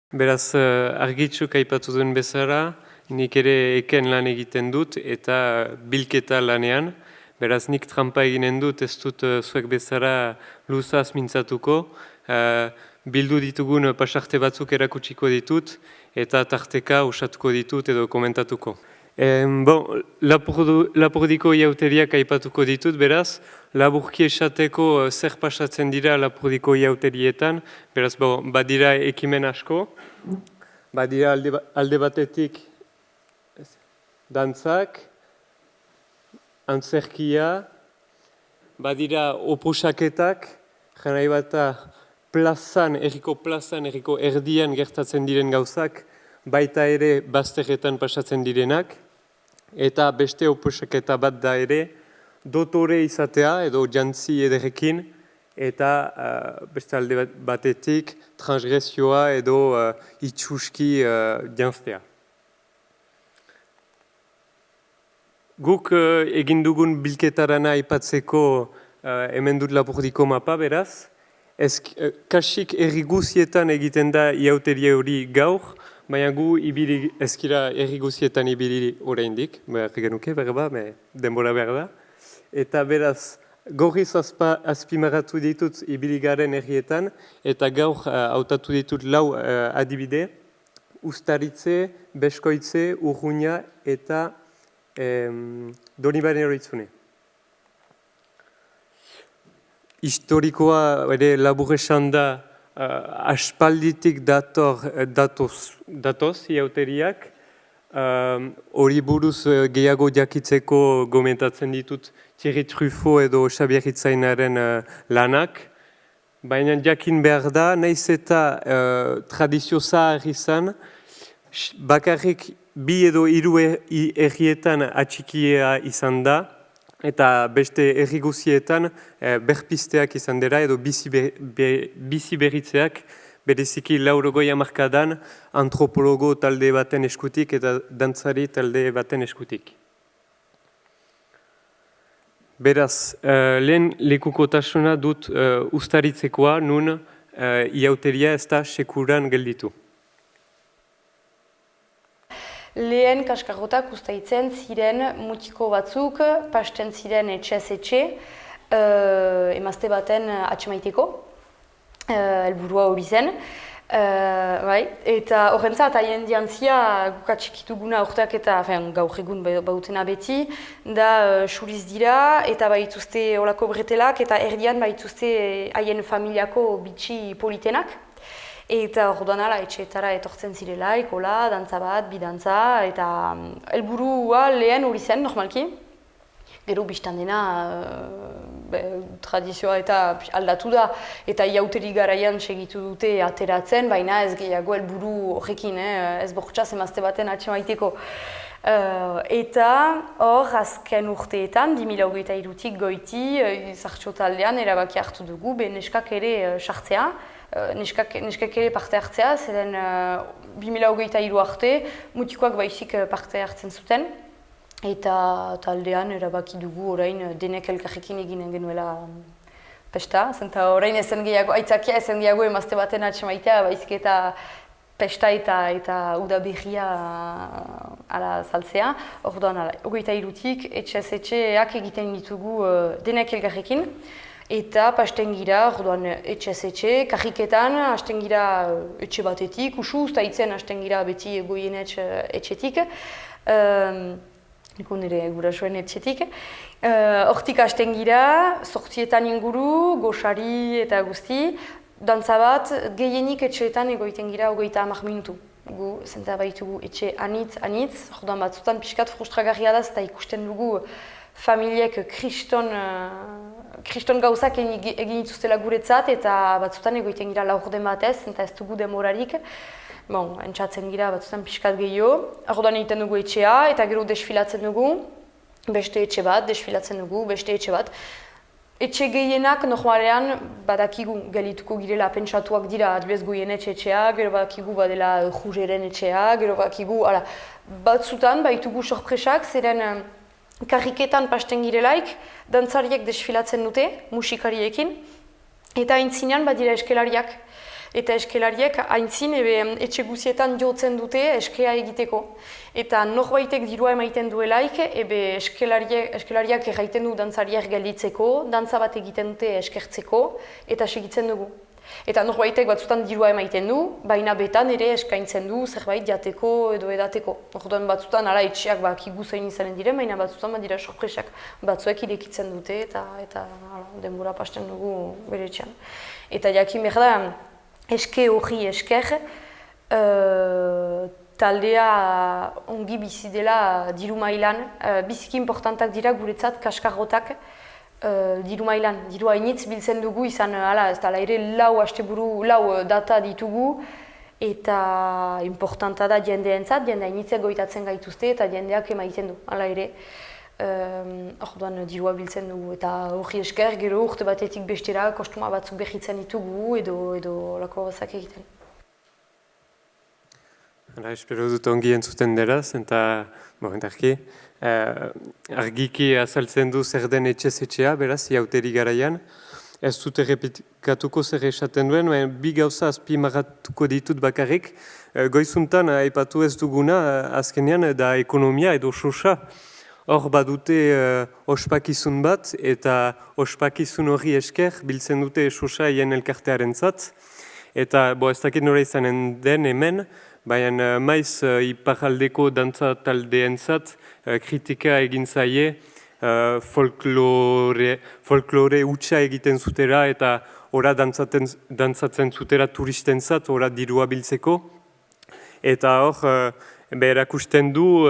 Beraz, argitxuk aipatu duen bezala, nik ere eken lan egiten dut eta bilketa lanean. Beraz, nik trampa eginen dut, ez dut zuek bezala luzaz mintzatuko. Bildu ditugun pasarte batzuk erakutsiko ditut eta tarteka usatuko ditut edo komentatuko. Lapurdiko iauteriak aipatuko ditut, beraz, laburki esateko zer pasatzen dira lapurdiko iauterietan, beraz, badira ekimen asko, badira alde batetik dantzak, antzerkia, badira opusaketak, janai bata plazan, erriko erdian gertatzen diren gauzak, baita ere bazterretan pasatzen direnak, eta beste opusaketa bat da ere, dotore izatea edo jantzi ederrekin, eta beste alde batetik transgresioa edo itxuski janztea. Guk egin dugun bilketarana aipatzeko hemen dut lapurdiko mapa beraz, kasik erri guzietan egiten da iauteria hori gaur, baina gu ezkira erri guzietan ibili oraindik, behar genuke, berba, denbora behar da. Eta beraz, gorriz azpimarratu ditut ibiligaren errietan, eta gaur hautatu ditut lau adibide, Uztaritze, Beskoitze, Urruña eta Donibane Horitzune. Historikoa ere labur esan da, aspalditik datoz iauteriak, hori buruz gehiago jakitzeko gomentatzen ditut Thierry Truffaut edo Xabier Hitzainaren lanak, baina jakin behar da, nahiz eta tradizio zahar izan, bakarrik bi edo hiru errietan atxikia izan da, eta beste erri guzietan berpisteak izan dira edo bizi berritzeak bereziki 80 hamarkadan antropologo talde baten eskutik eta dantzari talde baten eskutik. Beraz, lehen lekukotasuna dut uztaritzekoa nun iauteria ez da sekuran gelditu. Lehen kaskarrotak ustaitzen ziren mutiko batzuk, pasten ziren etxez etxe, emazte baten atxemaiteko, helburua hori zen. Eta horrentzat, haien diantzia gukatxikituguna urteak eta gaur egun bautena beti, da suriz dira eta baituzte olako bretelak eta erdian baituzte haien familiako bitxi politenak. Eta orduan ala etxeetara etortzen zirela, ikola, dantza bat, bidantza, eta helburua lehen hori zen, normalki. Gero biztan dena tradizioa eta aldatu da, eta iauteri garaian segitu dute ateratzen, baina ez gehiago helburu horrekin, ez bortxaz emazte baten atxemaiteko. Eta hor, azken urteetan, 2023tik goiti, zartxo taldean erabaki hartu dugu, neskak ere sartzea, neskak ere parte hartzea, zeren 2023 arte, mutikoak baizik parte hartzen zuten, eta taldean erabaki dugu orain denek elkarrekin eginen genuela pesta, zenta orain ezen gehiago, aitzakia ezen gehiago emazte baten atxemaitea, baizik eta pesta eta udaberria ala saltzea. Orduan, 23tik etxez etxeak egiten ditugu denek elkarrekin. Eta pasten gira, orduan etxez etxe, karriketan, hasten gira etxe batetik, usu, ustaitzen hasten gira beti goienetx etxetik. Niko nire gurasoen etxetik. Hortik hasten gira, 8 inguru, goxari eta guzti. Dantza bat, gehienik etxeetan egoiten gira 30 minutu. Gu, zenta baitugu etxe anitz, orduan batzutan pixkat frustragarria da, eta ikusten dugu familiek kriston gauzak egin dituztela guretzat, eta batzutan egoiten gira 4 den batez, eta ez dugu demorarik. Entzatzen gira batzutan pixkat gehiago. Orduan egiten dugu etxea, eta gero desfilatzen dugu, beste etxe bat, desfilatzen dugu, beste etxe bat. Etxe gehienak normalean badakigu gelituko girela pentsatuak dira adibidez goienetxe etxea, gero badakigu badela juzeren etxea, gero badakigu batzutan baitugu sorpresak, zeren karriketan pasten girelaik, dantzariek desfilatzen dute, musikariekin, eta aintzinean badira eskelariak. eta eskelariek aintzin etxe guzietan jotzen dute eskea egiteko. Eta norbaitek dirua emaiten duelaik, eskelariak erraiten du dantzariak gelditzeko, dantza bat egiten dute eskertzeko, eta segitzen dugu. Eta norbaitek batzutan dirua emaiten du, baina betan ere eskaintzen du zerbait jateko edo edateko. Orduan batzutan ala etxeak bakigu zein izanen diren, baina batzutan badira sorpresak. Batzuek irekitzen dute eta denbora pasten dugu bere etxean. Eta jakin behar da, eske hori esker, taldea ongi bizi dela diru mailan. Biziki importantak dira guretzat kaskarrotak, diru mailan, diru hainitz biltzen dugu izan, ez da ere lau data ditugu eta importanta da jendeentzat, jende hainitzek goitatzen gaituzte eta jendeak emaiten du, hala ere. Orduan dirua biltzen dugu eta hori esker gero urte batetik bestera kostuma batzuk berritzen ditugu edo lako gozak egiten. Espero dut ongi entzuten deraz, eta argiki azaltzen du zer den etxez-etxea, beraz, iauteri garaian. Ez dut errepikatuko zer esaten duen, bi gauza azpimarratuko ditut bakarrik. Goizuntan, aipatu ez duguna, azkenean, da ekonomia edo sosa. Hor badute ospakizun bat, eta ospakizun hori esker biltzen dute sosa hien elkartearen zat. Eta, ez dakit nora izanen den hemen, baina maiz iparaldeko dantza taldeentzat kritika egin zaie folklore hutsa egiten zutera eta ora dantzatzen zutera turistentzat, ora dirua biltzeko. Eta hor, erakusten du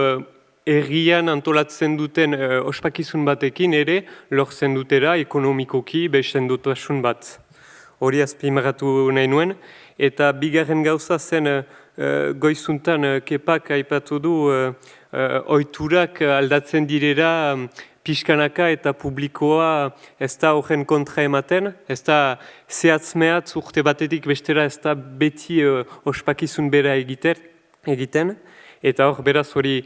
herrian antolatzen duten ospakizun batekin ere lortzen dutera ekonomikoki besendotasun bat. Hori azpimarratu nahi nuen. Eta bigarren gauza zen goizuntan Kepak aipatu du ohiturak aldatzen direra pixkanaka eta publikoa ez da horren kontra ematen, ez da zehatz-mehatz urte batetik bestera ez da beti ospakizun bera egiten. Eta hor beraz hori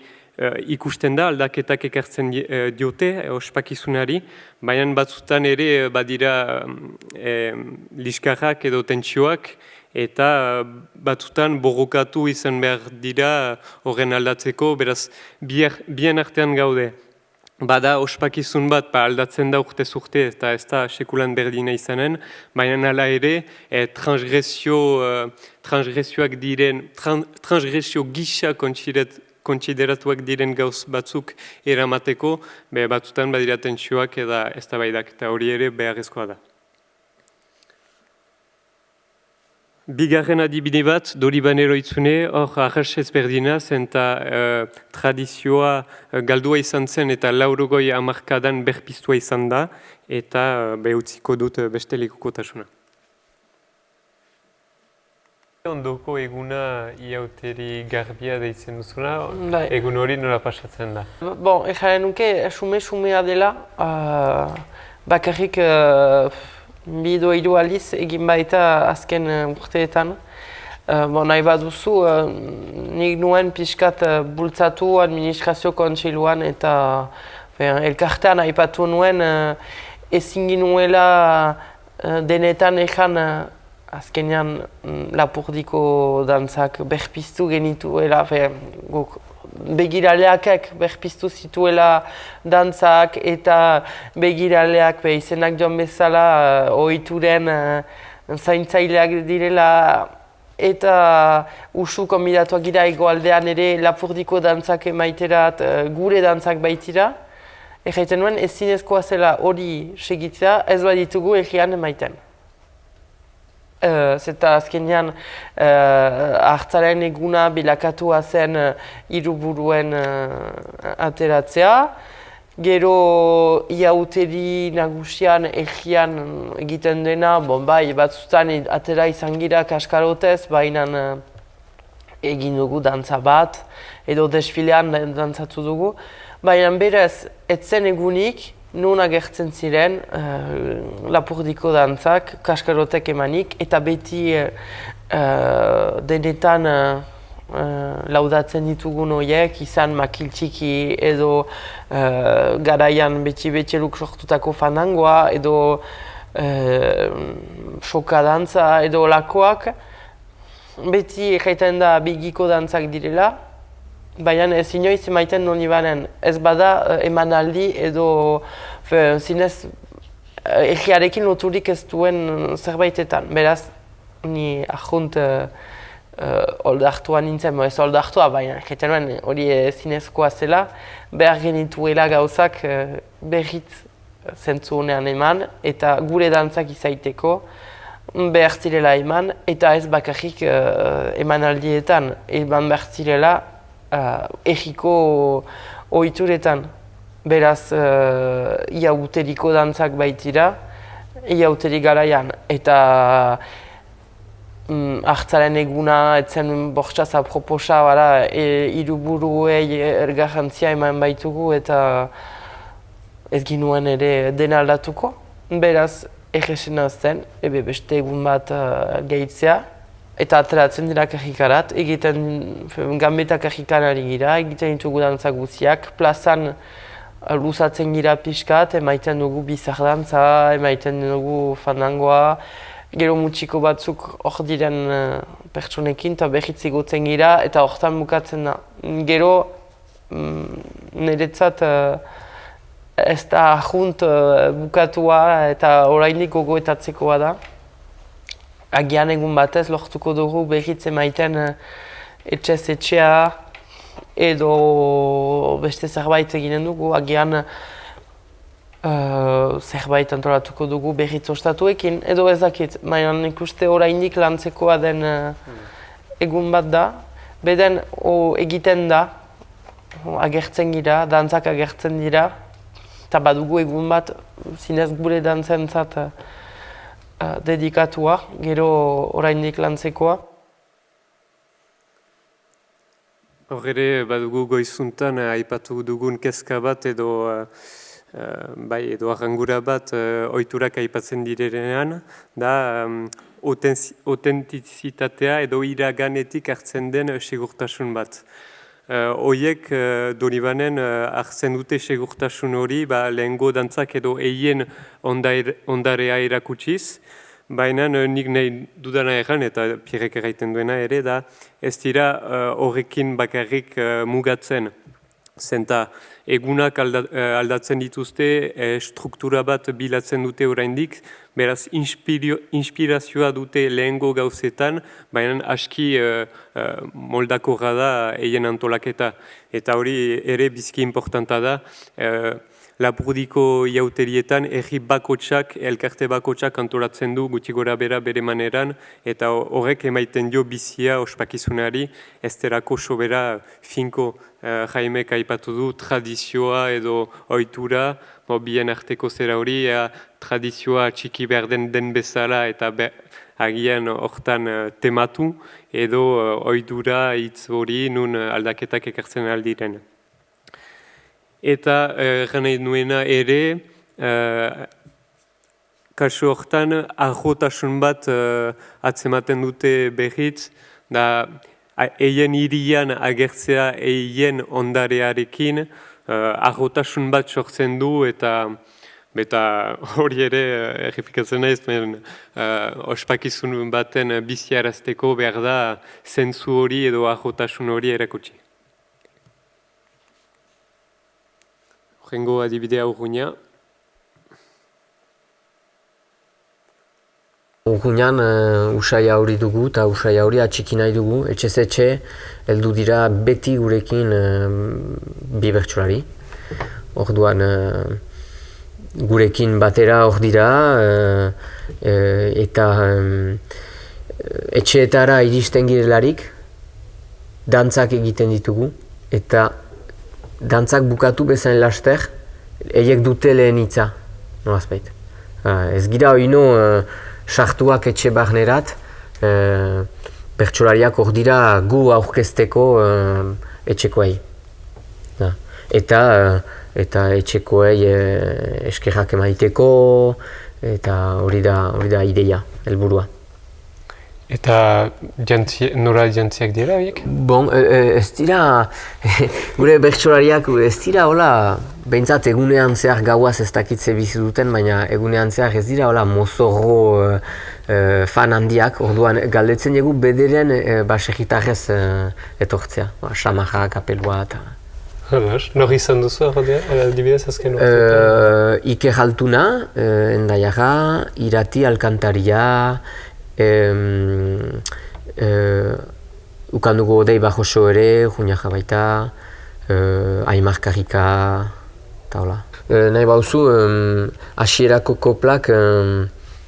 ikusten da aldaketak ekartzen diote ospakizunari, baina batzutan ere badira liskarrak edo tentsioak, eta batzutan borrokatu izan behar dira horren aldatzeko, beraz bien artean gaude. Bada ospakizun bat aldatzen da urtez urte eta ez da sekulan berdina izanen, baina hala ere transgresioak diren, transgresio gisa kontsideratuak diren gauz batzuk eramateko, batzutan badira tentsioak eta eztabaidak, eta hori ere beharrezkoa da. Bigarren adibide bat, Doribanero itzune, hor ahas ezberdina zen eta tradizioa galdua izan zen eta 80 hamarkadan berpiztua izan da eta behutziko dut beste lekukotasuna. Ondoko eguna iauteri garbia deitzen duzuna, egun hori nola pasatzen da? Bon, egaren nuke, sume-sumea dela, bakarrik bi edo hiru aldiz egin baita azken urteetan. Nahi baduzu, nik nuen pixkat bultzatu administrazio kontseiluan eta elkartean aipatu nuen ezin ginuela denetan ezan azkenean Lapurdiko dantzak berpiztu genituela, begiraleakek berpiztu zituela dantzak eta begiraleak izenak joan bezala ohituren zaintzaileak direla eta usu konbidatuak gira egoaldean ere Lapurdiko dantzak emaiterat gure dantzak baitira. Erraiten nuen ezinezkoa zela hori segitzea ez baditugu egian emaiten. Zeta azkenean hartzaren eguna bilakatua zen hiruburuen ateratzea. Gero iauteri nagusian egian egiten dena, batzutan atera izan gira kaskarotez, baina egin dugu dantza bat, edo desfilean dantzatu dugu. Baina berez, etzen egunik, non agertzen ziren Lapurdiko dantzak, kaskarotek emanik, eta beti denetan laudatzen ditugun horiek, izan makiltxiki edo garaian beti-betxeluk sortutako fandangoa, edo soka dantza edo lakoak. beti egiten da bigiko dantzak direla, baina ez inoiz emaiten doni banen. Ez bada emanaldi edo zinez egiarekin loturik ez duen zerbaitetan. Beraz, ni ahunt oldartua nintzen, ez oldartua, baina egiten nuen hori zinezkoa zela, behar genituela gauzak berriz zentzu honean eman, eta gure dantzak izaiteko behar zirela eman, eta ez bakarrik emanaldietan, eman behar zirela egiko ohituretan. Beraz, iauteriko dantzak baitira, iauterik garaian, eta hartzaren eguna, etzen bortxaz aproposa, hiruburuei ergarrantzia eman baitugu, eta ez ginuen ere dena aldatuko. Beraz, egesen zen, beste egun bat gehitzea, eta ateratzen dira kajikarat, egiten gambeta kajikanari gira, egiten ditugu dantzak guziak, plazan luzatzen gira pixkat, emaiten dugu bizar dantza, emaiten dugu fandangoa, gero mutxiko batzuk hor diren pertsonekin, eta berriz igotzen gira, eta hortan bukatzen da. Gero, niretzat ez da ahunt bukatua eta oraindik gogoetatzekoa da. Agian egun batez lortuko dugu berriz emaiten etxez etxea edo beste zerbait eginen dugu. Agian zerbait antolatuko dugu berriz ostatuekin edo ezakit. Baina ikuste oraindik lantzekoa den egun bat da. Beden egiten da, agertzen gira, dantzak agertzen dira. Eta badugu egun bat zinez gure dantzentzat dedikatua, gero oraindik lantzekoa. Hor ere, badugu goizuntan aipatu dugun kezka bat edo arrangura bat ohiturak aipatzen direnean, da autentizitatea edo iraganetik hartzen den segurtasun bat. Hoiek Donibanen hartzen dute segurtasun hori lehengo dantzak edo eien ondarea erakutsiz, baina nik nahi dudana erran eta Pierrek erraiten duena ere da ez dira horrekin bakarrik mugatzen. Zenta egunak aldatzen dituzte, struktura bat bilatzen dute oraindik, beraz inspirazioa dute lehengo gauzetan, baina aski moldakorra da eien antolaketa. Eta hori ere bizki importanta da, Lapurdiko iauterietan erri bakotsak, elkarte bakotsak antolatzen du gutxi gora bera bere maneran, eta horrek emaiten dio bizia ospakizunari, ez derako sobera finko Jaimek aipatu du tradizioa edo ohitura, bien arteko zera hori, tradizioa txiki behar den bezala eta agian hortan tematu, edo ohitura hitz hori nun aldaketak ekartzen aldiren. Eta nahi nuena ere, kasu hortan arrotasun bat atzematen dute berriz, da eien hirian agertzea eien ondarearekin, arrotasun bat sortzen du eta hori ere errepikatzen naiz, ospakizun baten biziarazteko behar da zentzu hori edo arrotasun hori erakutsi. Horrengo adibidea urguina. Urguinan usaia hori dugu eta usaia hori atxiki nahi dugu. Etxez etxe heldu dira beti gurekin bi bertsolari. Orduan gurekin batera hor dira eta etxeetara iristen girelarik dantzak egiten ditugu eta dantzak bukatu bezain laster, eiek dute lehen hitza, nolazpait. Ez gira oino sartuak etxe barnerat, bertsolariak hor dira gu aurkezteko etxekoei. Eta etxekoei eskerrak emaiteko, eta hori da ideia, helburua. Eta nora jantziak dira horiek? Bon, ez dira, gure bertsolariak ez dira hola, behintzat egunean zehar gauaz ez dakitze bizi duten, baina egunean zehar ez dira hola mozorro fan handiak, orduan galdetzen dugu bederen basegitarrez etortzea, samarra, kapelua eta... Nor izan duzu adibidez azken urteetan? Iker Altuna, Endaiarra, Irati Alkantaria, ukandugu Odei Bajoso ere, Juniaja baita, Aimar Karrika, eta hola. Nahi bauzu, hasierako koplak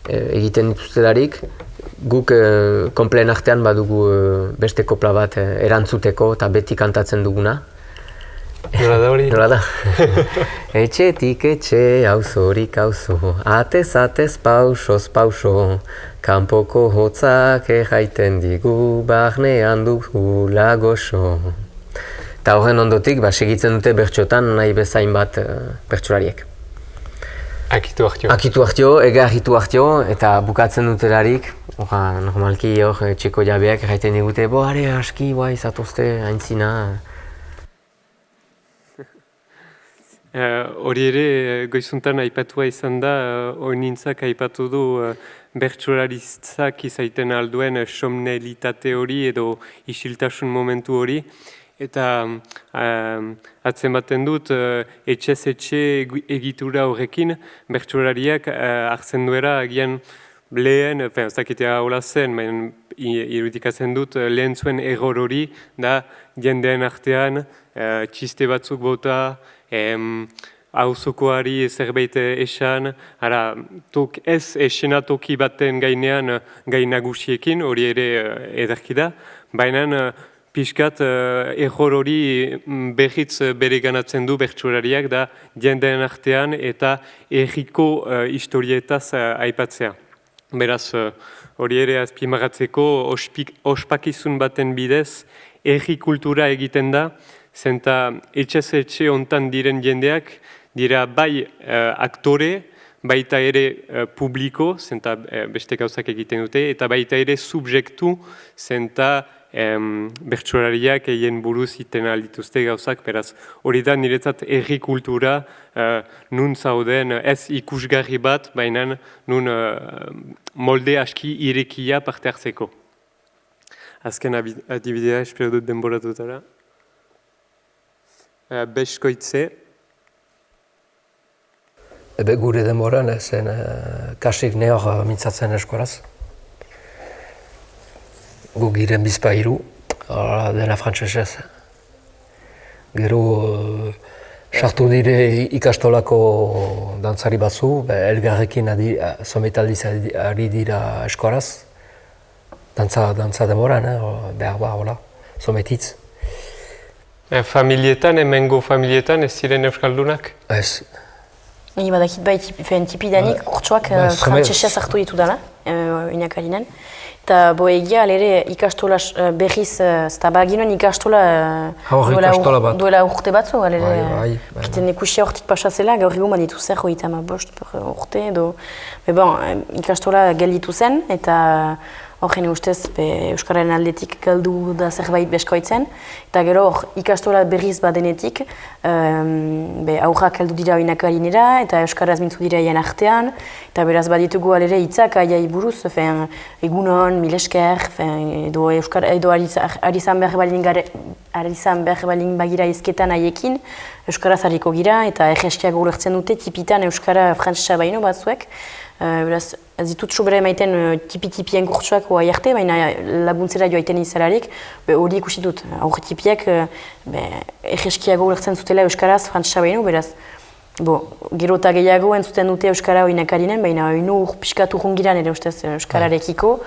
egiten dituztelarik, guk konpleen artean badugu beste kopla bat erantzuteko eta beti kantatzen duguna. Nola da hori? Nola da? Etxetik etxe, auzorik auzo, atez atez pausoz pauso, kanpoko hotzak erraiten digu, barnean dugula goxo. Eta horren ondotik, segitzen dute bertxotan nahi bezain bat bertsolariek. Akitu hartio. Akitu hartio, egarritu hartio, eta bukatzen dutelarik, normalki hor txeko jabeak erraiten digute, are aski, izatozte, aintzina. Hori ere, goizuntan aipatua izan da, oinintzak aipatu du bertsolaritzak izaiten alduen somnelitate hori edo isiltasun momentu hori. Eta atzen baten dut, etxez etxe egitura horrekin, bertsolariak hartzen duera agian lehen, ez dakitea hola zen, irudikatzen dut, lehen zuen error hori, da jendeen artean, txiste batzuk bota, auzokoari zerbait esan, ez esenatoki baten gainean gai nagusiekin, hori ere ederki da, baina pixkat error hori berriz bere ganatzen du bertsolariak da jendeen artean eta herriko historietaz aipatzea. Beraz, hori ere azpimarratzeko ospakizun baten bidez herri kultura egiten da, zenta etxez etxe hontan diren jendeak dira bai aktore, baita ere publiko, zenta beste gauzak egiten dute, eta baita ere subjektu, zenta bertsolariak egin buruz iten aldituzte gauzak, beraz hori da niretzat herri kultura nun zauden ez ikusgarri bat, baina nun molde aski irekia parte hartzeko. Azken adibidea, espero dut denbora dutara. Beskoitze. Gure denboran zen kasik nehor mintzatzen eskoraz. Gu giren bizpairu, dena frantsesez. Gero sartu dire ikastolako dantzari batzu, elgarrekin sometaldiz ari dira eskoraz. Dantza denboran, behar ba, hola, sometitz. Familietan, hemengo familietan, ez ziren euskaldunak? Ez. Ni badakit bai tipidanik kurtsuak frantsesez hartu ditu dela, inakarinen. Eta egia alere ikastola berriz, eta baginoen ikastola duela urte batzu, alere. Kiten ikusia hortik pasazela, gaur egun baditu zer, 35 urte edo. Ikastola gelditu zen, eta horren ustez Euskararen aldetik galdu da zerbait beskoitzen. Eta gero ikastola berriz badenetik, aurrak heldu dira inakarinera, eta Euskaraz mintzu dira hien artean. Eta beraz baditugu alere hitzak aiai buruz, egunon, milesker, edo ari zan behar balin bagira izketan haiekin, Euskaraz harriko gira, eta egeskiak ulertzen dute tipitan Euskara frantsesa baino batzuek. Beraz, ez ditut sobera emaiten tipi-tipien kurtsuak oa jarte, baina laguntzera joaiten izalarik, hori ikusi dut. Aurre tipiak egeskiago ulertzen zutela Euskaraz frantsesa baino, beraz, gero eta gehiago entzuten dute Euskara oinakarinen, baina oinu piskatu jungiran ere ustez Euskararekiko,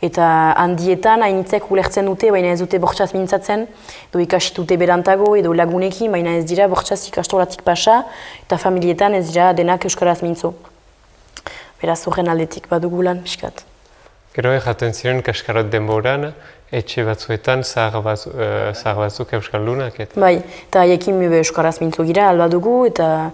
eta handietan hainitzek ulertzen dute, baina ez dute bortxaz mintzatzen, edo ikasitute berantago edo lagunekin, baina ez dira bortxaz ikastolatik pasa, eta familietan ez dira denak Euskaraz mintzo. Beraz horren aldetik badugu lan pixkat. Gero jaten ziren kaskarot denboran, etxe batzuetan zahar batzuk euskaldunak? Bai, eta haiekin Euskaraz mintzo gira, alba dugu, eta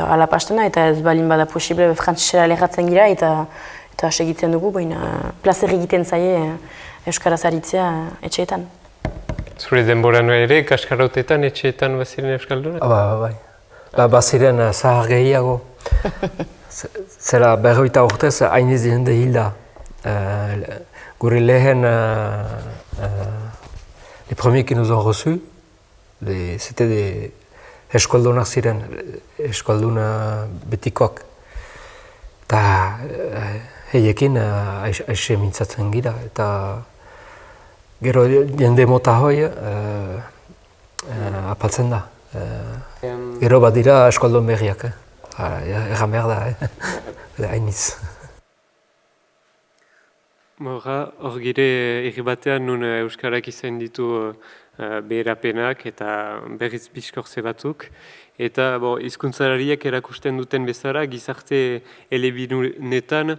alapastena, eta ez balin bada posible frantsesera lehatzen gira, eta Eta segitzen dugu, baina plazer egiten zaie euskaraz aritzea etxeetan. Zure denboran ere, kaskarotetan, etxeetan baziren euskaldunak? Bai. Baziren zahar gehiago. Zera 40 urtez hainiz jende hilda. Gure lehen, les premiers qui nous ont reçus, c'était des eskoldunak ziren, eskoldun betikoak. Eta heiekin aixe mintzatzen gira, eta gero jende mota hoi apaltzen da. Gero bat dira eskoldun berriak, erran behar da, hainiz. Hor gire erri batean nun euskarak izan ditu beherapenak eta berriz bizkortze batzuk. Eta hizkuntzalariek erakusten duten bezala, gizarte elebidunetan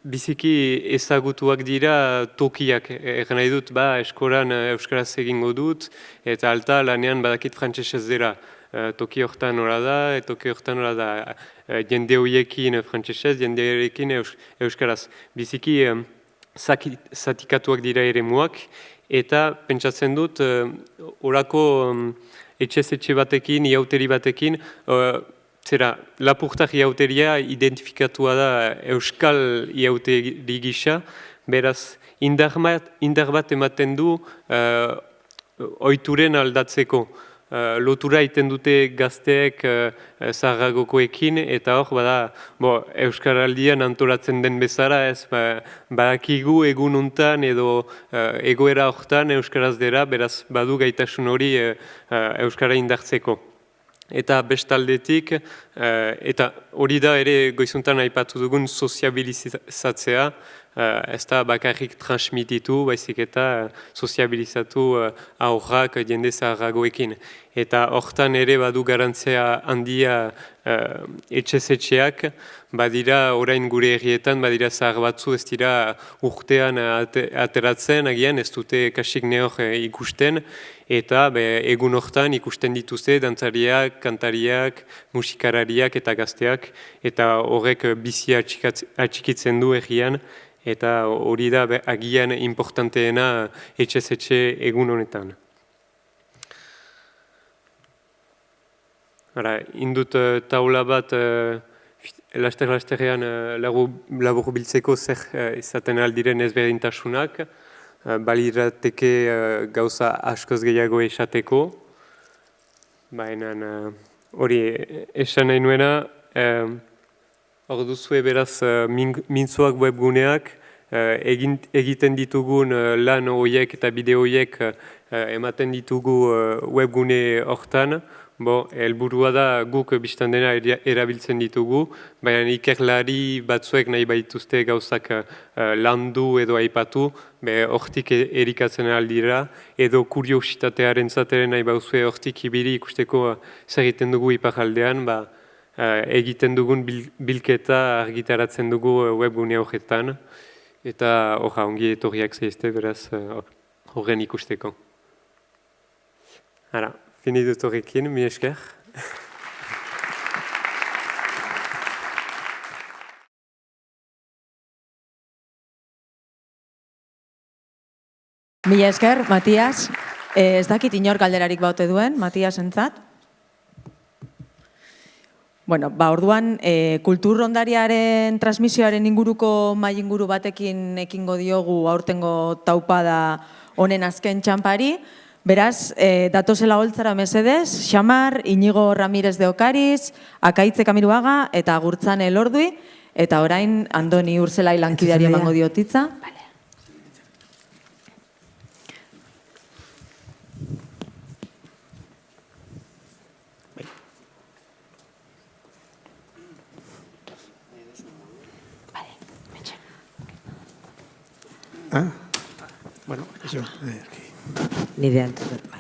biziki ezagutuak dira tokiak. Egan nahi dut, eskolan euskaraz egingo dut, eta alta lanean badakit frantsesez dela. Toki hortan hori da, toki hortan hori da. Jende horiekin frantsesez, jende horiekin euskaraz. Biziki zatikatuak dira ere muak, eta pentsatzen dut, orako etxe batekin, iauteri batekin, lapurtar iauteria identifikatua da euskal iauteri gisa, beraz, indar bat ematen du ohituren aldatzeko. Lotura iten dute gazteek zaharragokoekin, eta hor, Euskaraldian antolatzen den bezala, badakigu egun untan edo egoera hortan euskaraz dela, beraz badu gaitasun hori euskara indartzeko. Eta bestaldetik, eta hori da ere goizuntan aipatu dugun soziabilizatzea, ez da bakarrik transmititu, baizik eta soziabilizatu aurrak jende zaharragoekin. Eta hortan ere badu garantzia handia etxez-etxeak, badira orain gure herrietan, badira zahar batzu ez dira urtean ateratzen, agian ez dute kasik nehor ikusten, eta egun hortan ikusten dituzte dantzariak, kantariak, musikarariak eta gazteak, eta horrek bizia atxikitzen du herrian, eta hori da agian importanteena etxez-etxe egun honetan. Indut taula bat laster-lasterrean labur biltzeko zer izaten aldiren ezberdintasunak, balirateke gauza askoz gehiago esateko, baina hori esan nahi nuena, hor duzue beraz mintzoak webguneak, egiten ditugun lan horiek eta bideo horiek ematen ditugu webgune hortan. Helburua da guk biztan dena erabiltzen ditugu, baina ikerlari batzuek nahi baituzte gauzak landu edo aipatu, hortik erikatzen aldira, edo kuriositatearen zateren nahi bauzue hortik ibili ikusteko zer egiten dugu iparaldean, egiten dugun bilketa argitaratzen dugu webgune horretan, eta ongi etorriak zaizte beraz horren ikusteko. Fini dut horrekin, mi esker. Mila esker, Matias. Ez dakit inor galderarik baute duen, Matias entzat. Orduan, kulturrondariaren transmisioaren inguruko mahai inguru batekin ekingo diogu aurtengo taupada honen azken txampari. Beraz, datozela holtzara mesedez, Xamar, Inigo Ramirez de Okariz, Akaitze Kamiruaga eta Agurtzan Elordui, eta orain Andoni Urzelai lankideari emango diotitza. Bueno, eso. Nire antzuten.